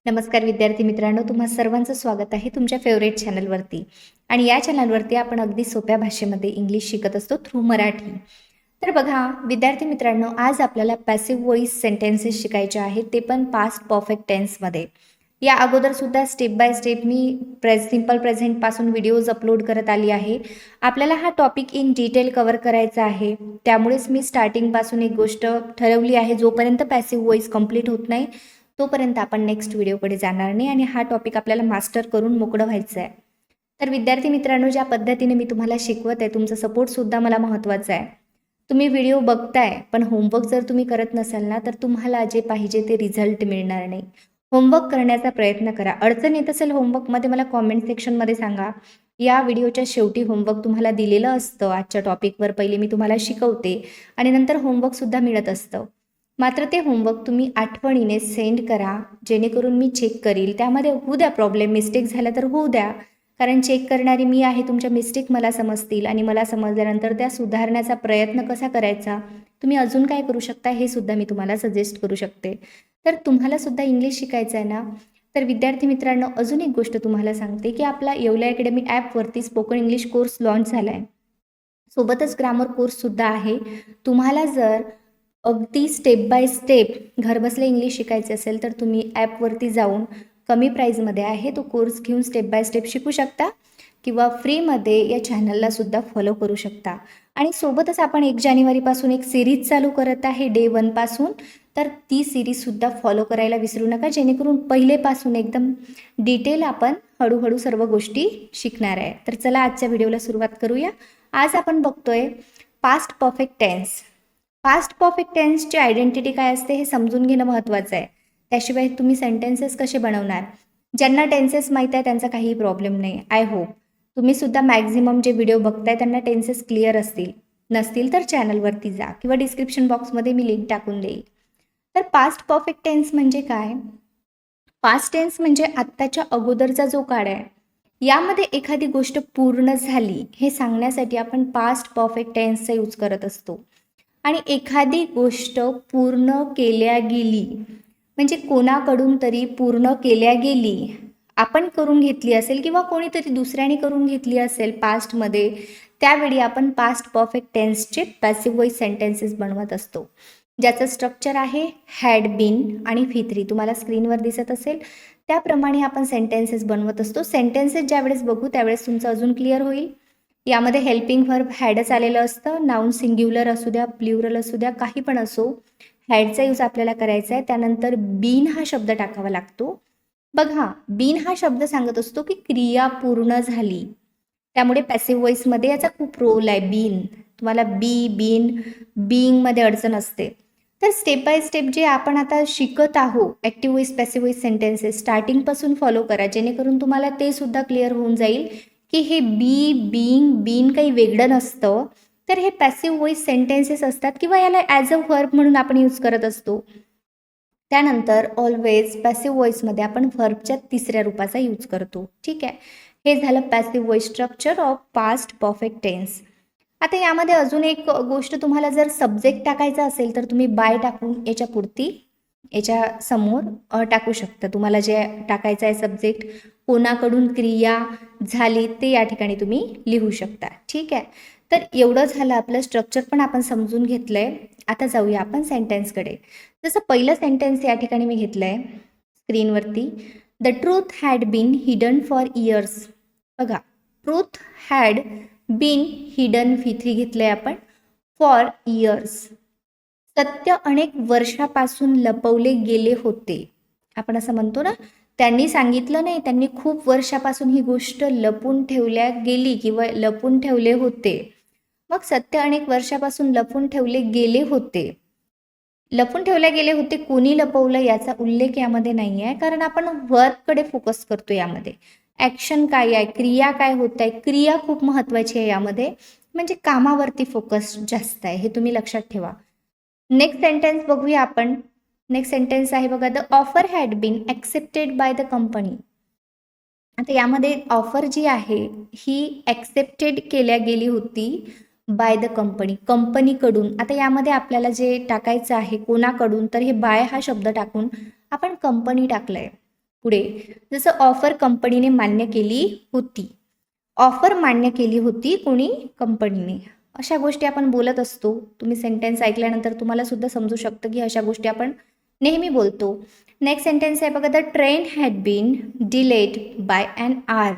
नमस्कार विद्यार्थी मित्रांनो, तुम्हा सर्वांचं स्वागत आहे तुमच्या फेवरेट चॅनलवरती. आणि या चॅनलवरती आपण अगदी सोप्या भाषेमध्ये इंग्लिश शिकत असतो थ्रू मराठी. तर बघा विद्यार्थी मित्रांनो, आज आपल्याला पॅसिव्ह व्हॉइस सेंटेन्सेस शिकायचे आहेत, ते पण पास्ट परफेक्ट टेन्समध्ये. या अगोदरसुद्धा स्टेप बाय स्टेप मी सिम्पल प्रेझेंटपासून व्हिडिओज अपलोड करत आली आहे. आपल्याला हा टॉपिक इन डिटेल कव्हर करायचा आहे. त्यामुळेच मी स्टार्टिंगपासून एक गोष्ट ठरवली आहे, जोपर्यंत पॅसिव्ह व्हॉइस कंप्लीट होत नाही तोपर्यंत आपण नेक्स्ट व्हिडिओकडे जाणार नाही आणि हा टॉपिक आपल्याला मास्टर करून मोकळं व्हायचं आहे. तर विद्यार्थी मित्रांनो, ज्या पद्धतीने मी तुम्हाला शिकवत आहे, तुमचा सपोर्टसुद्धा मला महत्त्वाचा आहे. तुम्ही व्हिडिओ बघताय पण होमवर्क जर तुम्ही करत नसाल ना, तर तुम्हाला जे पाहिजे ते रिझल्ट मिळणार नाही. होमवर्क करण्याचा प्रयत्न करा. अडचण येत असेल होमवर्कमध्ये मला कॉमेंट सेक्शनमध्ये सांगा. या व्हिडिओच्या शेवटी होमवर्क तुम्हाला दिलेलं असतं. आजच्या टॉपिकवर पहिले मी तुम्हाला शिकवते आणि नंतर होमवर्कसुद्धा मिळत असतं. मात्र ते होमवर्क तुम्ही आठवणीने सेंड करा, जेणेकरून मी चेक करील. त्यामध्ये होऊ द्या प्रॉब्लेम, मिस्टेक झाल्या तर होऊ द्या, कारण चेक करणारी मी आहे. तुमच्या मिस्टेक मला समजतील आणि मला समजल्यानंतर त्या सुधारण्याचा प्रयत्न कसा करायचा, तुम्ही अजून काय करू शकता हे सुद्धा मी तुम्हाला सजेस्ट करू शकते. तर तुम्हाला सुद्धा इंग्लिश शिकायचं आहे ना, तर विद्यार्थी मित्रांनो, अजून एक गोष्ट तुम्हाला सांगते की आपला येवला अकॅडमी ॲपवरती स्पोकन इंग्लिश कोर्स लॉन्च झाला आहे. सोबतच ग्रामर कोर्ससुद्धा आहे. तुम्हाला जर अगदी स्टेप बाय स्टेप घरबसल्या इंग्लिश शिकायचे असेल तर तुम्ही ॲपवरती जाऊन कमी प्राईजमध्ये आहे तो कोर्स घेऊन स्टेप बाय स्टेप शिकू शकता, किंवा फ्रीमध्ये या चॅनलला सुद्धा फॉलो करू शकता. आणि सोबतच आपण 1 जानेवारीपासून एक सिरीज चालू करत आहे डे 1 पासून. तर ती सिरीजसुद्धा फॉलो करायला विसरू नका, जेणेकरून पहिलेपासून एकदम डिटेल आपण हळूहळू सर्व गोष्टी शिकणार आहे. तर चला आजच्या व्हिडिओला सुरुवात करूया. आज आपण बघतोय past perfect tense. Past perfect टेन्सची आयडेंटिटी काय असते हे समजून घेणं महत्त्वाचं आहे. त्याशिवाय तुम्ही सेंटेन्सेस कसे बनवणार. ज्यांना टेन्सेस माहीत आहे त्यांचा काहीही प्रॉब्लेम नाही. आय होप तुम्ही सुद्धा मॅक्झिमम जे व्हिडिओ बघताय त्यांना टेन्सेस क्लिअर असतील. नसतील तर चॅनलवरती जा किंवा डिस्क्रिप्शन बॉक्समध्ये मी लिंक टाकून देईल. तर पास्ट परफेक्ट टेन्स म्हणजे काय. पास्ट टेन्स म्हणजे आत्ताच्या अगोदरचा जो काळ आहे, यामध्ये एखादी गोष्ट पूर्ण झाली हे सांगण्यासाठी आपण पास्ट परफेक्ट टेन्सचा यूज करत असतो. आणि एखादी गोष्ट पूर्ण केल्या गेली म्हणजे कोणाकडून तरी पूर्ण केल्या गेली, आपण करून घेतली असेल किंवा कोणीतरी दुसऱ्याने करून घेतली असेल पास्टमध्ये, त्यावेळी आपण पास्ट परफेक्ट टेन्सचे पॅसिव्ह वॉइस सेंटेन्सेस बनवत असतो, ज्याचं स्ट्रक्चर आहे हॅड बीन आणि V3. तुम्हाला स्क्रीनवर दिसत असेल त्याप्रमाणे आपण सेंटेन्सेस बनवत असतो. सेंटेन्सेस ज्यावेळेस बघू त्यावेळेस तुमचं अजून क्लिअर होईल. यामध्ये हेल्पिंग व्हर्ब हॅडच आलेलं असतं. नाऊन सिंग्युलर असू द्या, प्ल्युरल असू द्या, काही पण असो, हॅडचा यूज आपल्याला करायचा आहे. त्यानंतर बीन हा शब्द टाकावा लागतो. बघा, बीन हा शब्द सांगत असतो की क्रिया पूर्ण झाली. त्यामुळे पॅसिव्ह व्हॉइसमध्ये याचा खूप रोल आहे. बीन, तुम्हाला बीन, बीइंगमध्ये अडचण असते. तर स्टेप बाय स्टेप जे आपण आता शिकत आहोत active voice passive voice sentences स्टार्टिंगपासून फॉलो करा, जेणेकरून तुम्हाला ते सुद्धा क्लिअर होऊन जाईल की हे बीन काही वेगळं नसतं. तर हे पॅसिव्ह व्हॉइस सेंटेन्सेस असतात किंवा याला ॲज अ व्हर्ब म्हणून आपण यूज करत असतो. त्यानंतर ऑलवेज पॅसिव्ह व्हॉइसमध्ये आपण व्हर्बच्या 3ऱ्या रूपाचा यूज करतो. ठीक आहे, हे झालं passive voice structure of past perfect tense. आता यामध्ये अजून एक गोष्ट, तुम्हाला जर सब्जेक्ट टाकायचा असेल तर तुम्ही बाय टाकून याच्या समोर टाकू शकता. तुम्हाला जे टाकायचं आहे सब्जेक्ट, कोणाकडून क्रिया झाली ते या ठिकाणी तुम्ही लिहू शकता. ठीक आहे, तर एवढं झालं आपलं स्ट्रक्चर पण आपण समजून घेतलं आहे. आता जाऊया आपण सेंटेन्सकडे. जसं पहिलं सेंटेन्स या ठिकाणी मी घेतलं आहे स्क्रीनवरती. The truth had been hidden for years. बघा, truth had been hidden V3 घेतलं आहे आपण, फॉर इयर्स. सत्य अनेक वर्षापासून लपवले गेले होते. आपण असं म्हणतो ना, त्यांनी सांगितलं नाही, त्यांनी खूप वर्षापासून ही गोष्ट लपून ठेवल्या गेली किंवा लपून ठेवले होते. मग सत्य अनेक वर्षापासून लपून ठेवले गेले होते. लपून ठेवले गेले होते, कोणी लपवलं याचा उल्लेख यामध्ये नाही आहे, कारण आपण वर्ककडे फोकस करतो. यामध्ये ॲक्शन काय आहे, क्रिया काय होत आहे, क्रिया खूप महत्त्वाची आहे यामध्ये, म्हणजे कामावरती फोकस जास्त आहे, हे तुम्ही लक्षात ठेवा. नेक्स्ट सेंटेन्स बघूया आपण. नेक्स्ट सेंटेन्स आहे बघा, the offer had been accepted by the company. आता यामध्ये ऑफर जी आहे ही ॲक्सेप्टेड केल्या गेली होती बाय द कंपनी, कंपनीकडून. आता यामध्ये आपल्याला जे टाकायचं आहे कोणाकडून, तर हे बाय हा शब्द टाकून आपण कंपनी टाकलं आहे. पुढे जसं ऑफर कंपनीने मान्य केली होती. ऑफर मान्य केली होती कोणी? कंपनीने. अशा गोष्टी आपण बोलत असतो. तुम्ही सेंटेन्स ऐकल्यानंतर तुम्हाला सुद्धा समजू शकतं की अशा गोष्टी आपण नेहमी बोलतो. नेक्स्ट सेंटेन्स आहे बघा, the train had been delayed by an hour.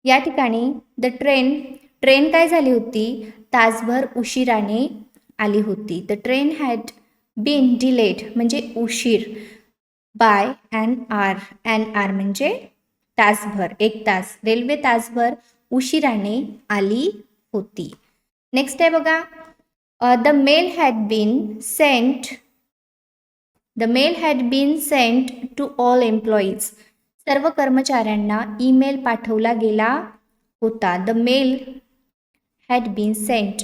या ठिकाणी द ट्रेन काय झाली होती? तासभर उशिराने आली होती. The train had been delayed म्हणजे उशीर, by an hour. An hour म्हणजे तासभर, 1 तास. रेल्वे तासभर उशिराने आली होती. नेक्स्ट आहे बघा, the mail had been sent to all employees. सर्व कर्मचाऱ्यांना ईमेल पाठवला गेला होता. The mail had been sent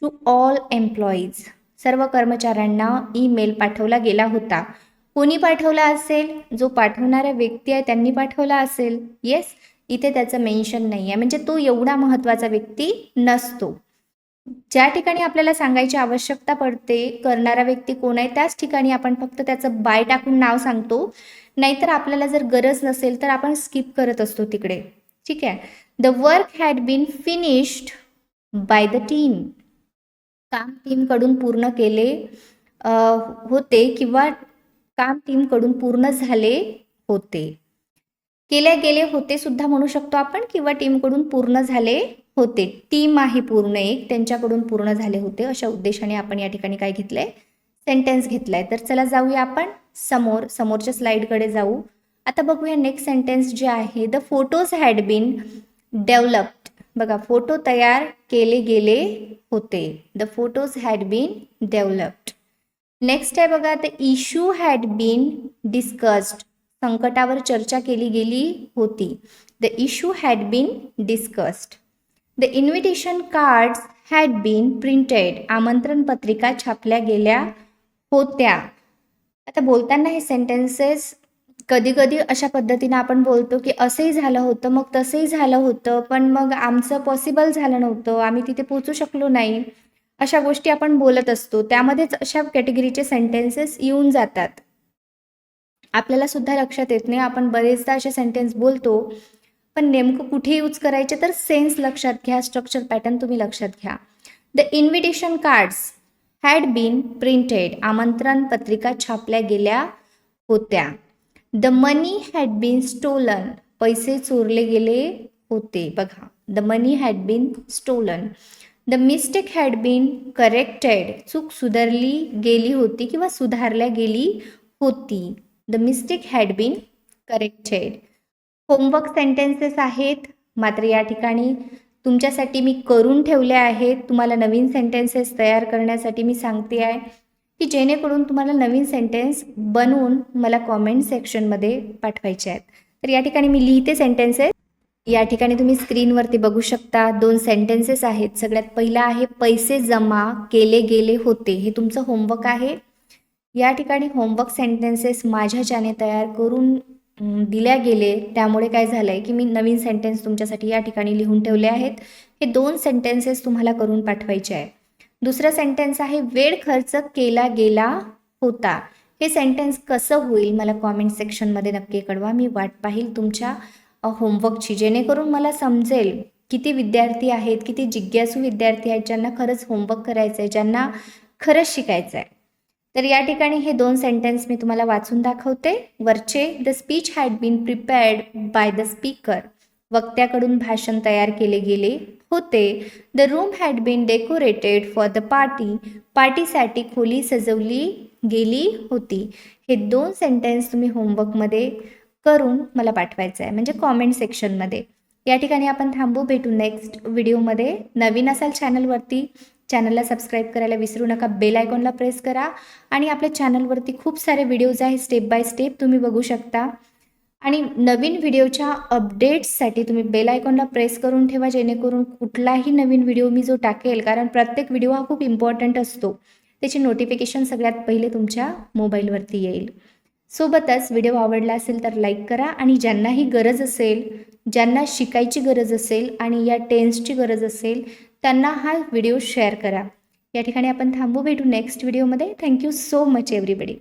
to all employees. सर्व कर्मचाऱ्यांना ईमेल पाठवला गेला होता. कोणी पाठवला असेल? जो पाठवणारा व्यक्ती आहे त्यांनी पाठवला असेल. येस, इथे त्याचं मेन्शन नाही आहे, म्हणजे तो एवढा महत्त्वाचा व्यक्ती नसतो. ज्या ठिकाणी आपल्याला सांगायची आवश्यकता पडते करणारा व्यक्ती कोण आहे त्याच ठिकाणी आपण फक्त त्याचं बाय टाकून नाव सांगतो. नाहीतर आपल्याला जर गरज नसेल तर आपण स्किप करत असतो तिकडे. ठीक आहे. The work had been finished by the team. काम टीमकडून पूर्ण केले होते किंवा काम टीमकडून पूर्ण झाले होते. केले गेले होते सुद्धा म्हणू शकतो आपण, किंवा टीमकडून पूर्ण झाले होते. टीम आहे पूर्ण एक, त्यांच्याकडून पूर्ण झाले होते. अशा उद्देशाने आपण या ठिकाणी काय घेतलंय? सेंटेन्स घेतलाय. तर चला जाऊया आपण समोरच्या स्लाइडकडे जाऊ. आता बघूया नेक्स्ट सेंटेन्स जे आहे, the photos had been developed. बघा, फोटो तयार केले गेले होते. The photos had been developed. Next आहे बघा, the issue had been discussed. संकटावर चर्चा केली गेली होती. The issue had been discussed. The invitation cards had been printed. आमंत्रण पत्रिका छापल्या गेल्या होत्या. आता बोलताना हे सेंटेन्सेस कधी कधी अशा पद्धतीनं आपण बोलतो की असंही झालं होतं, मग तसंही झालं होतं, पण मग आमचं पॉसिबल झालं नव्हतं, आम्ही तिथे पोचू शकलो नाही. अशा गोष्टी आपण बोलत असतो. त्यामध्येच अशा कॅटेगरीचे सेंटेन्सेस येऊन जातात. आपल्याला सुद्धा लक्षात येत नाही. आपण बरेचदा असे सेंटेन्स बोलतो, पण नेमकं कुठे यूज करायचे तर सेन्स लक्षात घ्या, स्ट्रक्चर पॅटर्न तुम्ही लक्षात घ्या. The invitation cards had been printed. आमंत्रण पत्रिका छापल्या गेल्या होत्या. The money had been stolen. पैसे चोरले गेले होते. बघा, the money had been stolen. The mistake had been corrected. चूक सुधारली गेली होती किंवा सुधारल्या गेली होती. The mistake had been corrected. Homework sentences आहेत, मात्र या ठिकाणी तुमच्यासाठी मी करून ठेवले आहेत. तुम्हाला नवीन सेंटेन्सेस तयार करण्यासाठी मी सांगते आहे की जेणेकरून तुम्हाला नवीन सेंटेन्स बनवून मला कॉमेंट सेक्शनमध्ये पाठवायचे आहेत. तर या ठिकाणी मी लिहिते सेंटेन्सेस. या ठिकाणी तुम्ही स्क्रीनवरती बघू शकता 2 सेंटेन्सेस आहेत. सगळ्यात पहिला आहे, पैसे जमा केले गेले होते. हे तुमचं होमवर्क आहे. या ठिकाणी होमवर्क सेंटेन्सेस माझ्याच्याने तयार करून दिल्या गेले, त्यामुळे काय झालं आहे की मी नवीन सेंटेन्स तुमच्यासाठी या ठिकाणी लिहून ठेवले आहेत. हे 2 सेंटेन्सेस तुम्हाला करून पाठवायचे आहे. दुसरा सेंटेन्स आहे, वेळ खर्च केला गेला होता. हे सेंटेन्स कसं होईल मला कॉमेंट सेक्शनमध्ये नक्की कळवा. मी वाट पाहील तुमच्या होमवर्कची, जेणेकरून मला समजेल किती विद्यार्थी आहेत, किती जिज्ञासू विद्यार्थी आहेत ज्यांना खरंच होमवर्क करायचं आहे, ज्यांना खरंच शिकायचं आहे. तर या ठिकाणी हे 2 सेंटेन्स मी तुम्हाला वाचून दाखवते. वरचे, the speech had been prepared by the speaker. वक्त्याकडून भाषण तयार केले गेले होते. The room had been decorated for the party. पार्टीसाठी खोली सजवली गेली होती. हे 2 सेंटेन्स तुम्ही होमवर्कमध्ये करून मला पाठवायचं आहे, म्हणजे कॉमेंट सेक्शनमध्ये. या ठिकाणी आपण थांबू, भेटू नेक्स्ट व्हिडिओमध्ये. नवीन असाल चॅनलवरती, चॅनलला सबस्क्राईब करायला विसरू नका. बेल आयकॉनला प्रेस करा. आणि आपल्या चॅनलवरती खूप सारे व्हिडिओज आहेत, स्टेप बाय स्टेप तुम्ही बघू शकता. आणि नवीन व्हिडिओच्या अपडेट्ससाठी तुम्ही बेल आयकॉनला प्रेस करून ठेवा, जेणेकरून कुठलाही नवीन व्हिडिओ मी जो टाकेल, कारण प्रत्येक व्हिडिओ हा खूप इम्पॉर्टंट असतो, त्याची नोटिफिकेशन सगळ्यात पहिले तुमच्या मोबाईलवरती येईल. सोबतच व्हिडिओ आवडला असेल तर लाईक करा. आणि ज्यांनाही गरज असेल, ज्यांना शिकायची गरज असेल आणि या टेन्सची गरज असेल, त्यांना हा व्हिडिओ शेअर करा. या ठिकाणी आपण थांबू, भेटू नेक्स्ट व्हिडिओमध्ये. Thank you so much everybody.